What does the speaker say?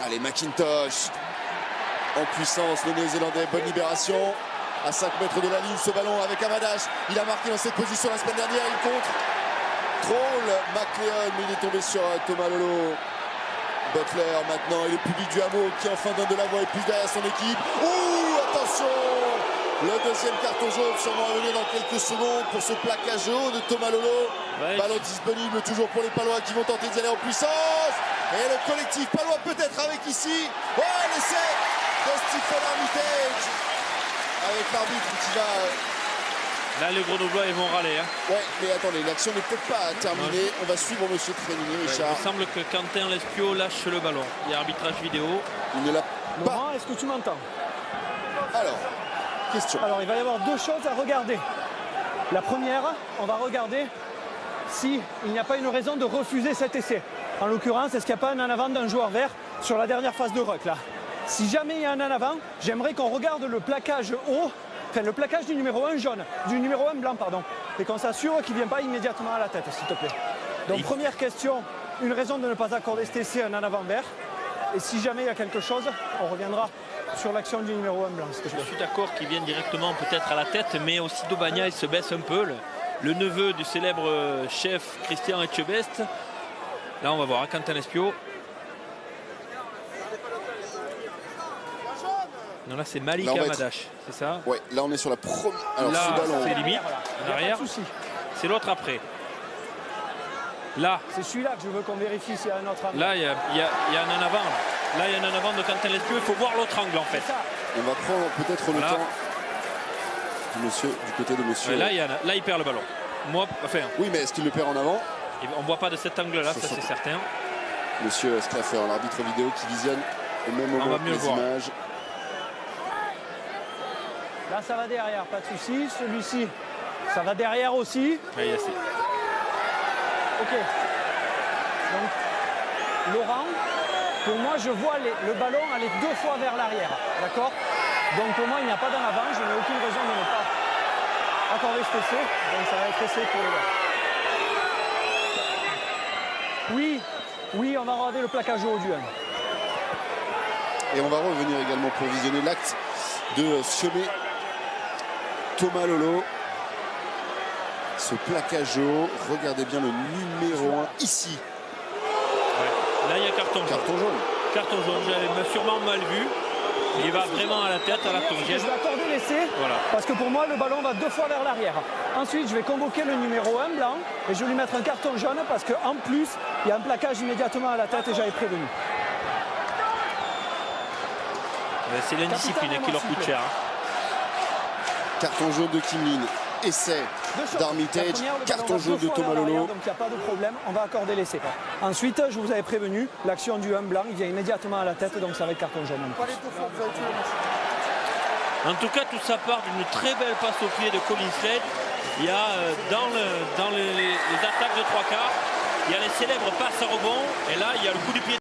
Allez, McIntosh en puissance, le Néo-Zélandais, bonne libération. À 5 mètres de la ligne, ce ballon avec Amadash. Il a marqué dans cette position la semaine dernière, il contre. Troll, McLeod, mais il est tombé sur Thomas Lolo. Butler maintenant, et le public du Hameau qui enfin donne de la voix et plus derrière son équipe. Ouh, attention! Le deuxième carton jaune sûrement à venir dans quelques secondes pour ce plaquage jaune de Thomas Lolo. Ouais. Ballon disponible toujours pour les Palois qui vont tenter d'aller en puissance. Et le collectif Palois peut-être avec ici. Ouais, l'essai de Stephen Armitage. Avec l'arbitre qui va... Là, les Grenoblois, ils vont râler. Hein. Ouais, mais attendez, l'action n'est peut-être pas terminée. On va suivre monsieur Trémini, Richard. Il semble que Quentin Lespio lâche le ballon. Il y a arbitrage vidéo. Il ne l'a pas. Laurent, est-ce que tu m'entends? Alors, question. Alors, il va y avoir deux choses à regarder. La première, on va regarder s'il n'y a pas une raison de refuser cet essai. En l'occurrence, est-ce qu'il n'y a pas un en avant d'un joueur vert sur la dernière phase de ruck là? Si jamais il y a un en avant, j'aimerais qu'on regarde le plaquage haut, enfin le plaquage du numéro 1 jaune, du numéro 1 blanc, pardon, et qu'on s'assure qu'il ne vient pas immédiatement à la tête, s'il te plaît. Donc, première question, une raison de ne pas accorder cet essai, un en avant vert. Et si jamais il y a quelque chose, on reviendra sur l'action du numéro 1 blanc. Je suis d'accord qu'il vienne directement peut-être à la tête, mais aussi Dobagna, il se baisse un peu. Le neveu du célèbre chef Christian Etchebest. Là, on va voir Quentin Lespio. Non, là, c'est Malik Amadash, c'est ça? Ouais, là, on est sur la première. Alors, là, ce ballon. c'est limite, en arrière. C'est l'autre après. Là. C'est celui-là que je veux qu'on vérifie s'il y a un autre angle. Là, il y a un en avant. Là, il y a un en avant de Quentin Lespio. Il faut voir l'autre angle, en fait. On va prendre peut-être le temps du côté de monsieur. Là, il perd le ballon. Moi, enfin. Oui, mais est-ce qu'il le perd en avant? On ne voit pas de cet angle-là, ça c'est certain. Monsieur Sclaffer, l'arbitre vidéo qui visionne au même moment les images. Là, ça va derrière, pas de souci. Celui-ci, ça va derrière aussi. Oui, ok. Donc, Laurent, pour moi, je vois le ballon aller 2 fois vers l'arrière. D'accord? Donc, pour moi, il n'y a pas d'en avant. Je n'ai aucune raison de ne pas accorder cet essai. Donc, ça va être essai pour le gars. Oui, on va regarder le plaquage au du 1. Et on va revenir également pour visionner l'acte de Siomé Thomas Lolo. Ce plaquage haut, regardez bien le numéro 1 ici. Ouais. Là, il y a carton jaune. Carton jaune. Carton jaune, j'avais sûrement mal vu. Il va vraiment à la tête, à la tourgelle. Je vais accorder l'essai, parce que pour moi, le ballon va 2 fois vers l'arrière. Ensuite, je vais convoquer le numéro 1 blanc et je vais lui mettre un carton jaune parce qu'en plus, il y a un plaquage immédiatement à la tête et j'avais prévenu. C'est l'indiscipline qui leur coûte cher. Carton jaune de Kim Lin. Essai d'Armitage, carton jaune de Thomas Lolo. Donc il n'y a pas de problème, on va accorder l'essai. Ensuite, je vous avais prévenu, l'action du 1 blanc, il vient immédiatement à la tête, donc ça va être carton jaune. En tout cas, tout ça part d'une très belle passe au pied de Colin Slade. Il y a dans les attaques de 3 quarts, il y a les célèbres passes à rebond, et là, il y a le coup du pied.